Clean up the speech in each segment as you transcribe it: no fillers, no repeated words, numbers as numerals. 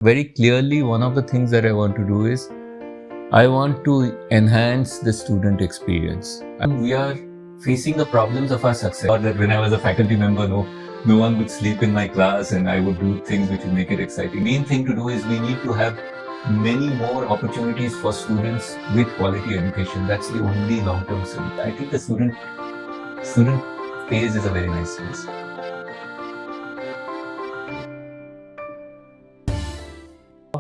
Very clearly, one of the things that I want to do is I want to enhance the student experience. And we are facing the problems of our success. Or that when I was a faculty member, no one would sleep in my class and I would do things which would make it exciting. Main thing to do is we need to have many more opportunities for students with quality education. That's the only long-term solution. I think the student phase is a very nice phase.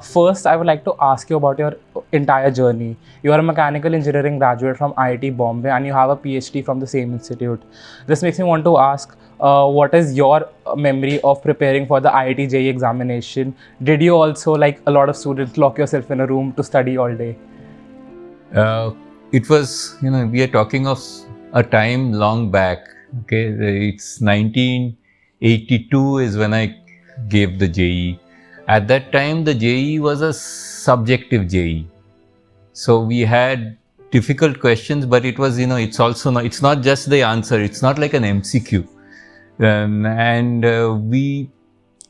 First, I would like to ask you about your entire journey. You are a mechanical engineering graduate from IIT Bombay and you have a PhD from the same institute. This makes me want to ask, what is your memory of preparing for the IITJEE examination? Did you also, like a lot of students, lock yourself in a room to study all day? It was, we are talking of a time long back. Okay, it's 1982 is when I gave the JEE. At that time, the JEE was a subjective JEE. So we had difficult questions, but it was, it's also not, it's not just the answer. It's not like an MCQ.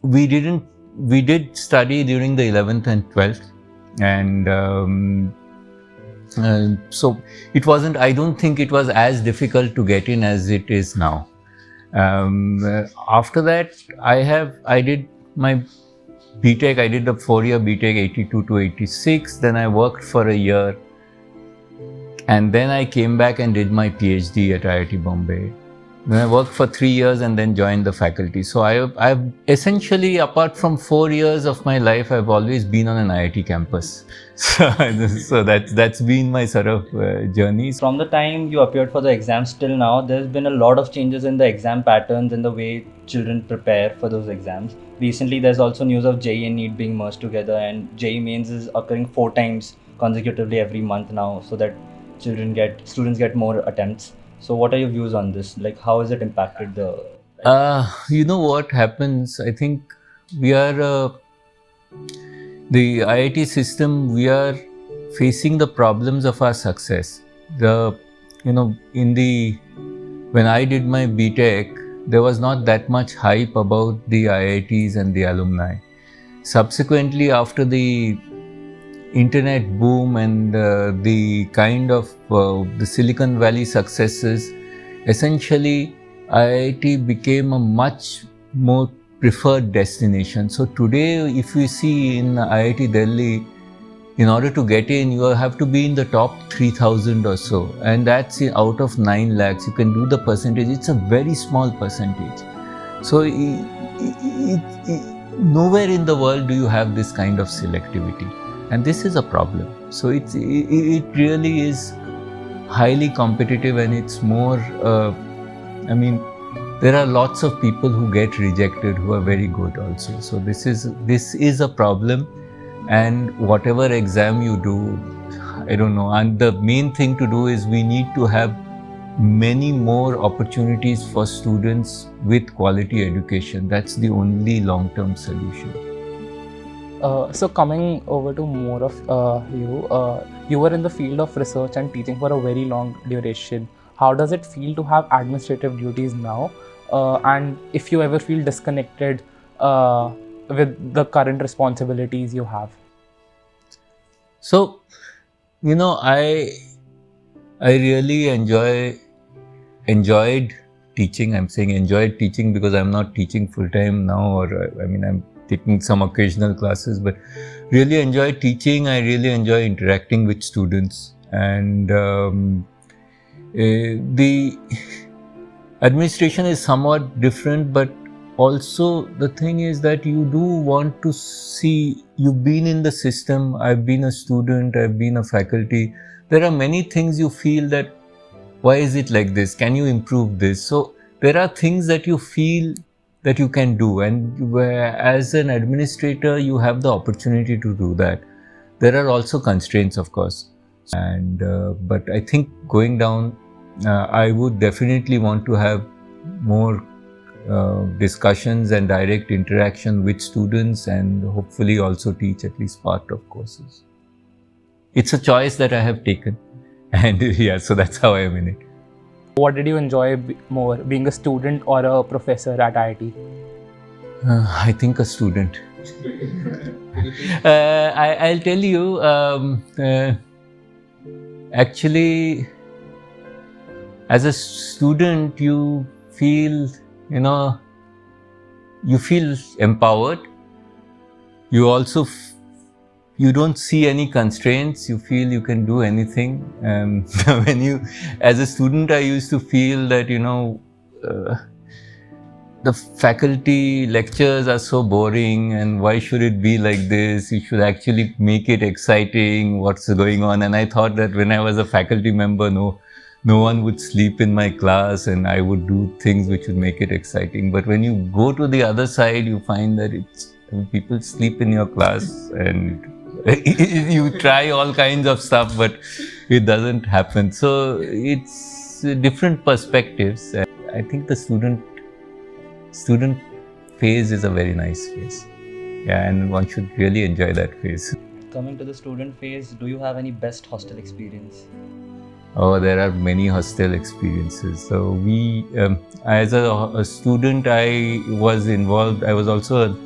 We did study during the 11th and 12th. And so it wasn't, I don't think it was as difficult to get in as it is now. After that, I did my BTech, I did the 4-year BTech 82 to 86, then I worked for a year and then I came back and did my PhD at IIT Bombay. Then I worked for 3 years and then joined the faculty. So I've essentially, apart from 4 years of my life, I've always been on an IIT campus. So that's been my sort of journey. From the time you appeared for the exams till now, there's been a lot of changes in the exam patterns and the way children prepare for those exams. Recently, there's also news of JEE and NEET being merged together, and JEE mains is occurring 4 times consecutively every month now, so that students get more attempts. So what are your views on this? Like, how has it impacted the... You know what happens? I think we are... the IIT system, we are facing the problems of our success. When I did my BTech, there was not that much hype about the IITs and the alumni. Subsequently, after the internet boom and the kind of the Silicon Valley successes, essentially IIT became a much more preferred destination. So today, if you see in IIT Delhi, in order to get in, you have to be in the top 3,000 or so, and that's out of 9 lakhs. You can do the percentage. It's a very small percentage. So nowhere in the world do you have this kind of selectivity, and this is a problem. So it really is highly competitive, and it's more. There are lots of people who get rejected who are very good also. So this is a problem, and whatever exam you do, I don't know. And the main thing to do is we need to have many more opportunities for students with quality education. That's the only long-term solution. So coming over to more of you were in the field of research and teaching for a very long duration. How does it feel to have administrative duties now? And if you ever feel disconnected with the current responsibilities you have? So, I really enjoyed teaching. I'm saying enjoyed teaching because I'm not teaching full-time now, I'm taking some occasional classes, but really enjoyed teaching. I really enjoy interacting with students, and the administration is somewhat different, but also the thing is that you do want to see, you've been in the system, I've been a student, I've been a faculty. There are many things you feel that, why is it like this? Can you improve this? So there are things that you feel that you can do, and as an administrator, you have the opportunity to do that. There are also constraints, of course. But I think going down, I would definitely want to have more discussions and direct interaction with students, and hopefully also teach at least part of courses. It's a choice that I have taken, and yeah, so that's how I am in it. What did you enjoy more, being a student or a professor at IIT? I think a student. I'll tell you. Actually, as a student, you feel, you feel empowered. You also you don't see any constraints. You feel you can do anything. As a student, I used to feel that the faculty lectures are so boring, and why should it be like this? You should actually make it exciting. What's going on? And I thought that when I was a faculty member, no one would sleep in my class, and I would do things which would make it exciting. But when you go to the other side, you find that people sleep in your class, and you try all kinds of stuff, but it doesn't happen. So it's different perspectives. I think the student phase is a very nice phase. Yeah, and one should really enjoy that phase. Coming to the student phase, do you have any best hostel experience? Oh, there are many hostel experiences. So we, as a student, I was involved. I was also an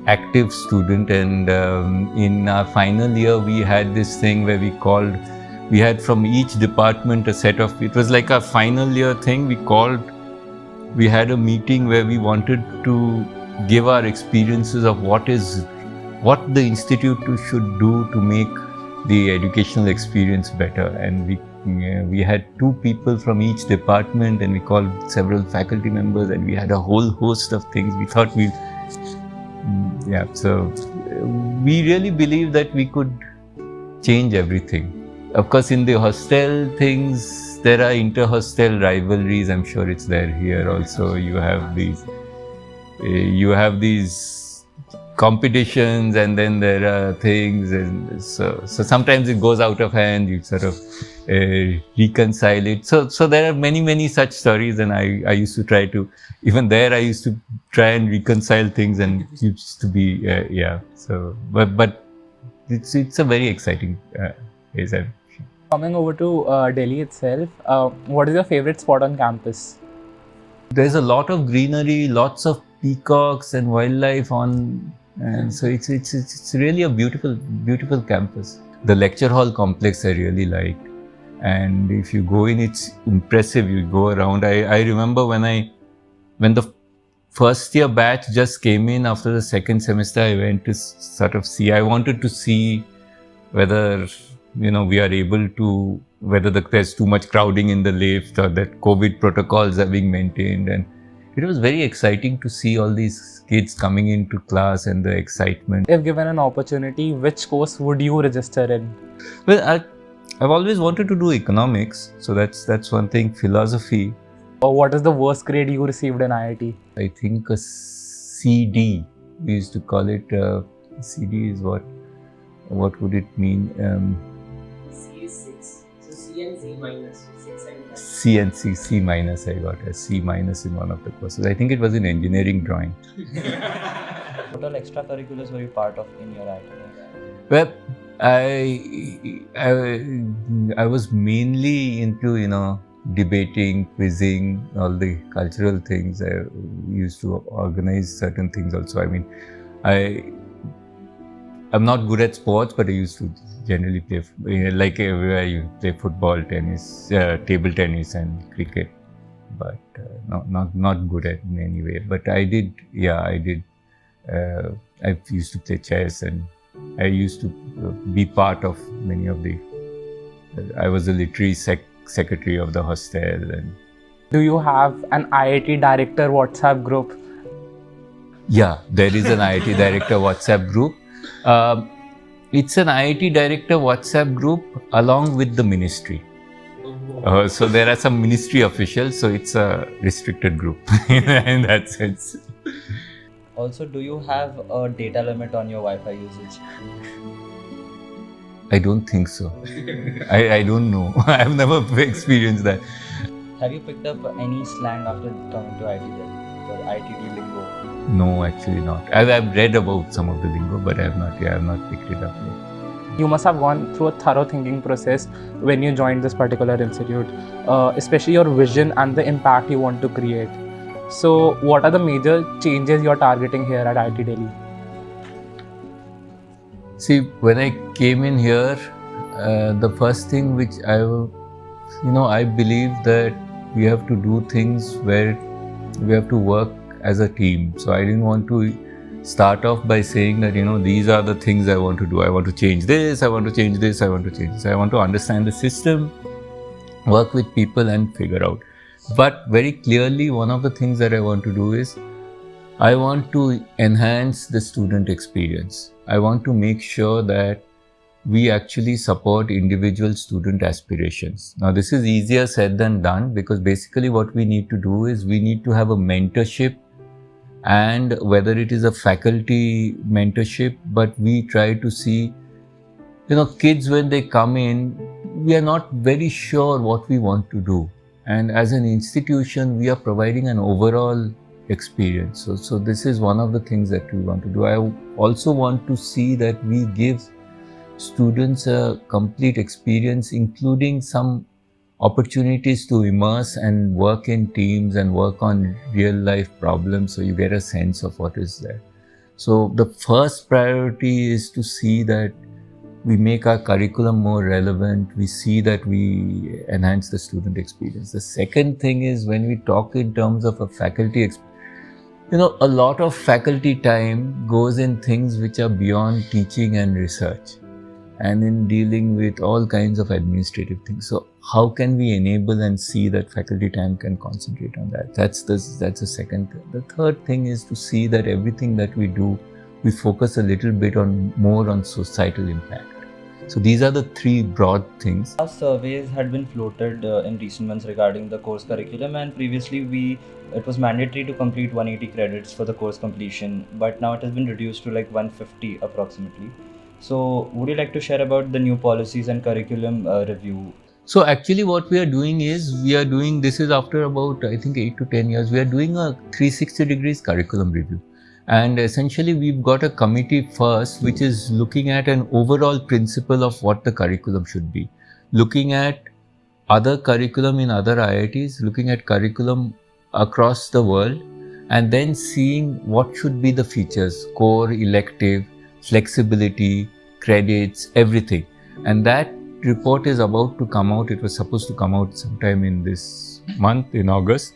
active student, and in our final year, we had this thing where we had from each department a set of. It was like a final year thing. We had a meeting where we wanted to give our experiences of what the institute should do to make the educational experience better. And we had 2 people from each department, and we called several faculty members, and we had a whole host of things. We thought so we really believe that we could change everything. Of course, in the hostel things, there are inter-hostel rivalries. I'm sure it's there here also. You have these competitions, and then there are things, and so sometimes it goes out of hand. You sort of reconcile it. So there are many such stories, and I used to try to, even there I used to try and reconcile things, and it used to be So but it's a very exciting phase. Coming over to Delhi itself, what is your favorite spot on campus? There's a lot of greenery, lots of peacocks and wildlife on, and so it's really a beautiful campus. The lecture hall complex I really like, and if you go in, it's impressive. You go around. I remember when the first year batch just came in after the second semester, I went to sort of see. I wanted to see whether we are able to, whether there's too much crowding in the lift, or that COVID protocols are being maintained. And it was very exciting to see all these kids coming into class and the excitement. If given an opportunity, which course would you register in? Well, I've always wanted to do economics, so that's one thing. Philosophy. Or what is the worst grade you received in IIT? I think a CD. We used to call it. CD is what would it mean? C is 6. So C and C minus 6 and 9. C and C minus. I got a C minus in one of the courses. I think it was in engineering drawing. What all extracurriculars were you part of in your IIT? Well, I was mainly into debating, quizzing, all the cultural things. I used to organize certain things also. I mean, I'm not good at sports, but I used to generally play, like everywhere you play football, tennis, table tennis and cricket, but not good at in any way. But I did. I used to play chess, and I used to be part of many of the. I was a literary secretary of the hostel. And do you have an IIT director WhatsApp group? Yeah, there is an IIT director WhatsApp group. It's an IIT director WhatsApp group along with the ministry. So there are some ministry officials, so it's a restricted group in that sense. Also, do you have a data limit on your Wi-Fi usage? I don't think so. I don't know. I've never experienced that. Have you picked up any slang after coming to IIT Delhi? The IITD lingo? No, actually not. I've read about some of the lingo, but I have not picked it up yet. You must have gone through a thorough thinking process when you joined this particular institute, especially your vision and the impact you want to create. So, what are the major changes you're targeting here at IIT Delhi? See, when I came in here, the first thing which I believe that we have to do things where we have to work as a team. So I didn't want to start off by saying that, these are the things I want to do. I want to change this, I want to change this, I want to change this. I want to understand the system, work with people and figure out. But very clearly, one of the things that I want to do is, I want to enhance the student experience. I want to make sure that we actually support individual student aspirations. Now, this is easier said than done, because basically what we need to do is we need to have a mentorship, and whether it is a faculty mentorship, but we try to see, kids when they come in, we are not very sure what we want to do. And as an institution, we are providing an overall experience. So this is one of the things that we want to do. I also want to see that we give students a complete experience, including some opportunities to immerse and work in teams and work on real life problems, so you get a sense of what is there. So the first priority is to see that we make our curriculum more relevant, we see that we enhance the student experience. The second thing is, when we talk in terms of a faculty experience, a lot of faculty time goes in things which are beyond teaching and research, and in dealing with all kinds of administrative things. So how can we enable and see that faculty time can concentrate on that? That's the second thing. The third thing is to see that everything that we do, we focus a little bit more on societal impact. So these are the three broad things. Surveys had been floated in recent months regarding the course curriculum, and previously it was mandatory to complete 180 credits for the course completion, but now it has been reduced to like 150 approximately. So would you like to share about the new policies and curriculum review? So actually what we are doing is, this is after about, I think, 8 to 10 years, we are doing a 360 degrees curriculum review. And essentially we've got a committee first, which is looking at an overall principle of what the curriculum should be. Looking at other curriculum in other IITs, looking at curriculum across the world, and then seeing what should be the features: core, elective, flexibility, credits, everything. And that report is about to come out. It was supposed to come out sometime in this month, in August.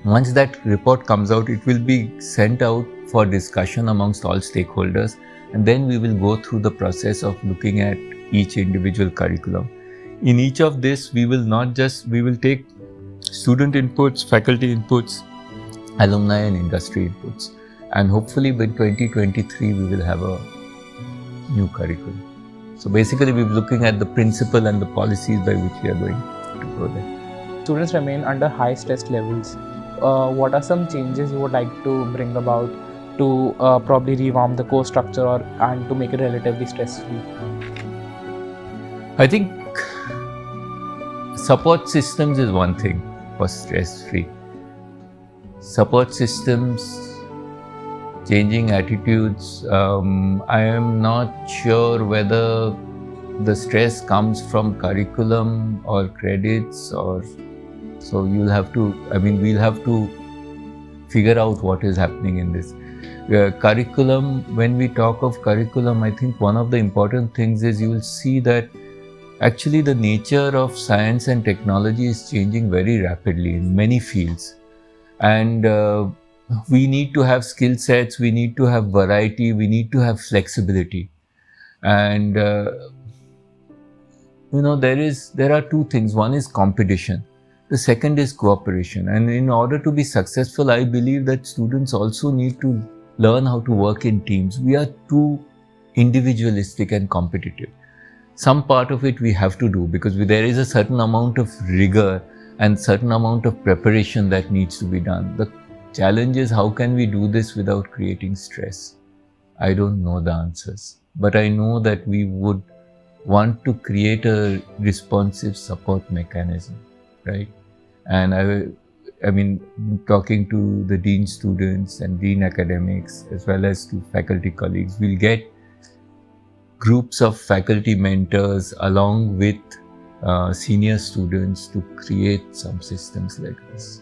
Once that report comes out, it will be sent out for discussion amongst all stakeholders, and then we will go through the process of looking at each individual curriculum. In each of this, we will take student inputs, faculty inputs, alumni and industry inputs, and hopefully by 2023 we will have a new curriculum. So basically we're looking at the principle and the policies by which we are going to go there. Students remain under high stress levels. What are some changes you would like to bring about to probably revamp the course structure and to make it relatively stress-free? I think support systems is one thing for stress-free. Support systems, changing attitudes. I am not sure whether the stress comes from curriculum or credits, or so we'll have to figure out what is happening in this. Curriculum, when we talk of curriculum, I think one of the important things is you will see that actually the nature of science and technology is changing very rapidly in many fields. And we need to have skill sets, we need to have variety, we need to have flexibility. And there are two things. One is competition. The second is cooperation. And in order to be successful, I believe that students also need to learn how to work in teams. We are too individualistic and competitive. Some part of it we have to do, because there is a certain amount of rigor and certain amount of preparation that needs to be done. The challenge is, how can we do this without creating stress? I don't know the answers, but I know that we would want to create a responsive support mechanism, right? And I mean, talking to the dean students and dean academics, as well as to faculty colleagues, we'll get groups of faculty mentors along with senior students to create some systems like this.